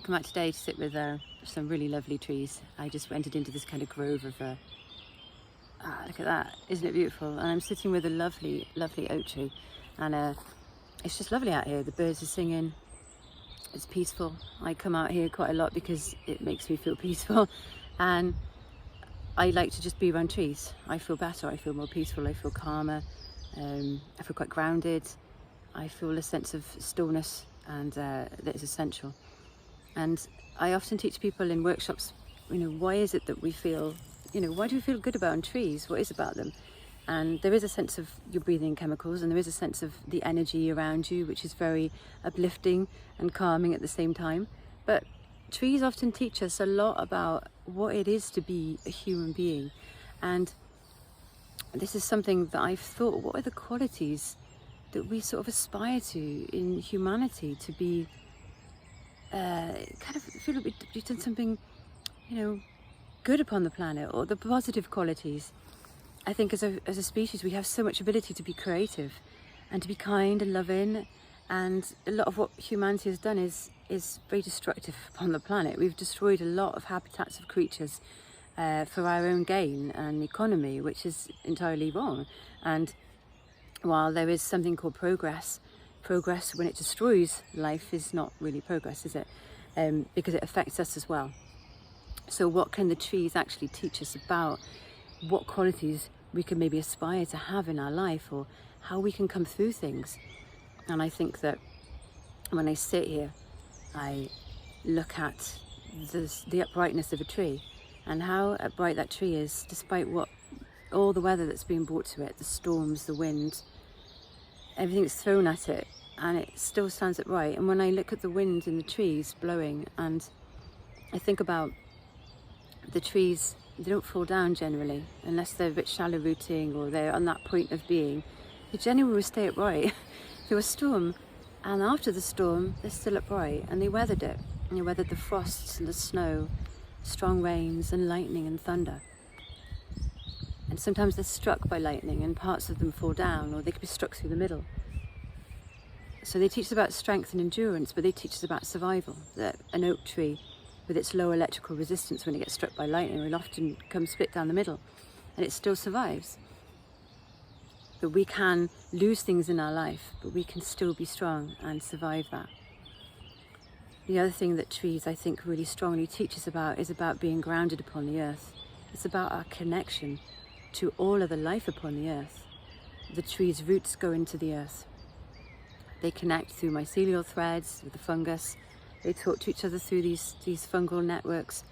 come out today to sit with some really lovely trees. I just entered into this kind of grove of, look at that, isn't it beautiful? And I'm sitting with a lovely, lovely oak tree, and it's just lovely out here. The birds are singing, it's peaceful. I come out here quite a lot because it makes me feel peaceful, and I like to just be around trees. I feel better, I feel more peaceful, I feel calmer, I feel quite grounded. I feel a sense of stillness, and that is essential. And I often teach people in workshops, why is it that we feel, why do we feel good about trees? What is about them? And there is a sense of you're breathing chemicals, and there is a sense of the energy around you, which is very uplifting and calming at the same time. But trees often teach us a lot about what it is to be a human being. And this is something that I've thought, what are the qualities that we sort of aspire to in humanity, to be kind of feel like we've done something, good upon the planet, or the positive qualities. I think as a species we have so much ability to be creative and to be kind and loving, and a lot of what humanity has done is very destructive upon the planet. We've destroyed a lot of habitats of creatures for our own gain and economy, which is entirely wrong. And while there is something called progress when it destroys life is not really progress, is it? Because it affects us as well. So what can the trees actually teach us about what qualities we can maybe aspire to have in our life, or how we can come through things? And I think that when I sit here, I look at the uprightness of a tree, and how upright that tree is, despite all the weather that's being brought to it, the storms, the wind, everything that's thrown at it, and it still stands upright. And when I look at the wind and the trees blowing, and I think about the trees, they don't fall down generally, unless they're a bit shallow rooting or they're on that point of being. They generally will stay upright through a storm, and after the storm, they're still upright, and they weathered it. And they weathered the frosts and the snow, strong rains and lightning and thunder. And sometimes they're struck by lightning and parts of them fall down, or they could be struck through the middle. So they teach us about strength and endurance, but they teach us about survival. That an oak tree, with its low electrical resistance when it gets struck by lightning, will often come split down the middle, and it still survives. That we can lose things in our life, but we can still be strong and survive that. The other thing that trees, I think, really strongly teach us about is about being grounded upon the earth. It's about our connection to all other life upon the earth. The tree's roots go into the earth. They connect through mycelial threads with the fungus. They talk to each other through these fungal networks,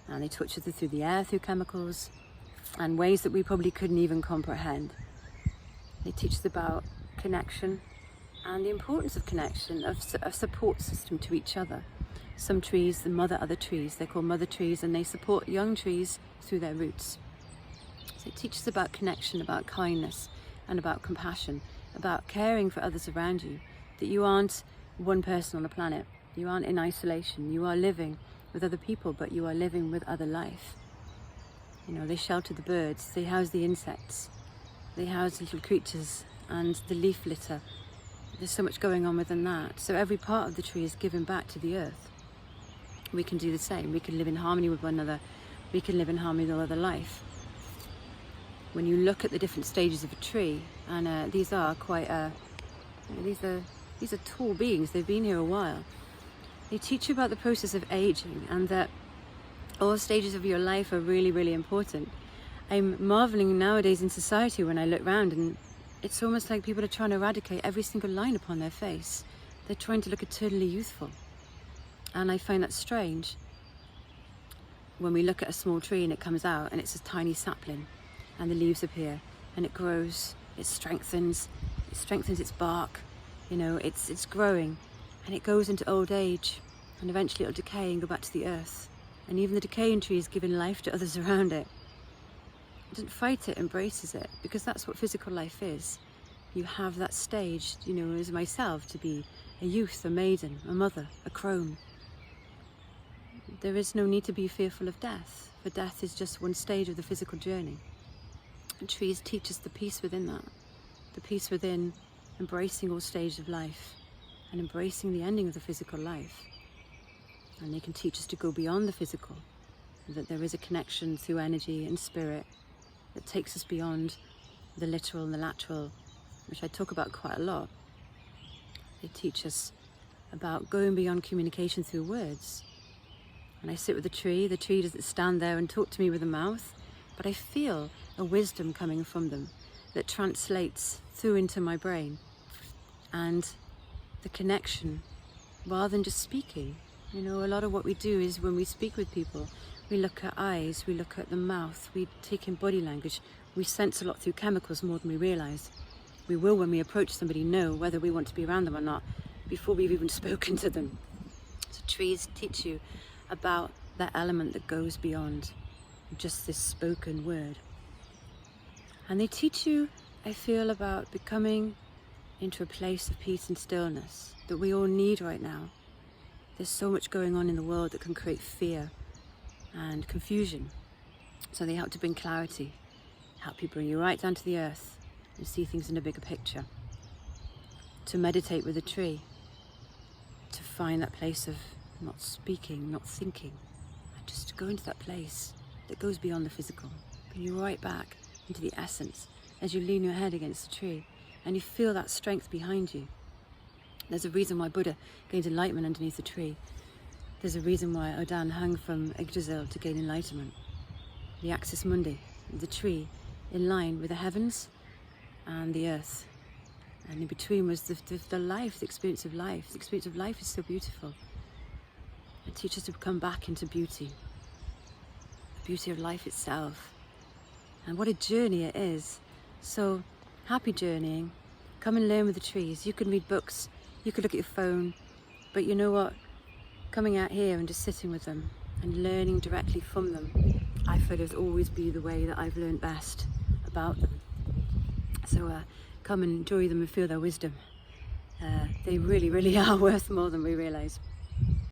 and they talk to each other through the air, through chemicals, and ways that we probably couldn't even comprehend. They teach us about connection and the importance of connection, of a support system to each other. Some trees mother other trees. They're called mother trees, and they support young trees through their roots. So it teaches about connection, about kindness, and about compassion, about caring for others around you, that you aren't one person on the planet. You aren't in isolation. You are living with other people, but you are living with other life. They shelter the birds, they house the insects, they house little creatures and the leaf litter. There's so much going on within that. So every part of the tree is given back to the earth. We can do the same. We can live in harmony with one another. We can live in harmony with all other life. When you look at the different stages of a tree, and these are quite, these are tall beings. They've been here a while. They teach you about the process of aging, and that all stages of your life are really, really important. I'm marveling nowadays in society when I look around, and it's almost like people are trying to eradicate every single line upon their face. They're trying to look eternally youthful. And I find that strange. When we look at a small tree and it comes out and it's a tiny sapling, and the leaves appear, and it grows, it strengthens its bark, it's growing, and it goes into old age, and eventually it'll decay and go back to the earth. And even the decaying tree is giving life to others around it. It doesn't fight it, embraces it, because that's what physical life is. You have that stage, as myself, to be a youth, a maiden, a mother, a crone. There is no need to be fearful of death, for death is just one stage of the physical journey. And trees teach us the peace within that, the peace within embracing all stages of life and embracing the ending of the physical life. and they can teach us to go beyond the physical, that there is a connection through energy and spirit that takes us beyond the literal and the lateral, which I talk about quite a lot. They teach us about going beyond communication through words. When I sit with the tree doesn't stand there and talk to me with a mouth, but I feel a wisdom coming from them that translates through into my brain. And the connection, rather than just speaking. You know, a lot of what we do is when we speak with people, we look at eyes, we look at the mouth, we take in body language, we sense a lot through chemicals more than we realise. We will, when we approach somebody, know whether we want to be around them or not before we've even spoken to them. So trees teach you about that element that goes beyond just this spoken word. And they teach you, I feel, about becoming into a place of peace and stillness that we all need right now. There's so much going on in the world that can create fear and confusion. So they help to bring clarity, help you bring you right down to the earth and see things in a bigger picture. To meditate with a tree, to find that place of not speaking, not thinking, and just to go into that place that goes beyond the physical. Bring you right back into the essence as you lean your head against the tree and you feel that strength behind you. There's a reason why Buddha gained enlightenment underneath the tree. There's a reason why Odan hung from Yggdrasil to gain enlightenment. The axis mundi, the tree, in line with the heavens and the earth. And in between was the life, the experience of life. The experience of life is so beautiful. It teaches us to come back into beauty. The beauty of life itself. And what a journey it is. So, happy journeying. Come and learn with the trees. You can read books, you could look at your phone, but you know what? Coming out here and just sitting with them and learning directly from them, I feel has always been the way that I've learned best about them. So come and enjoy them and feel their wisdom. They really, really are worth more than we realise.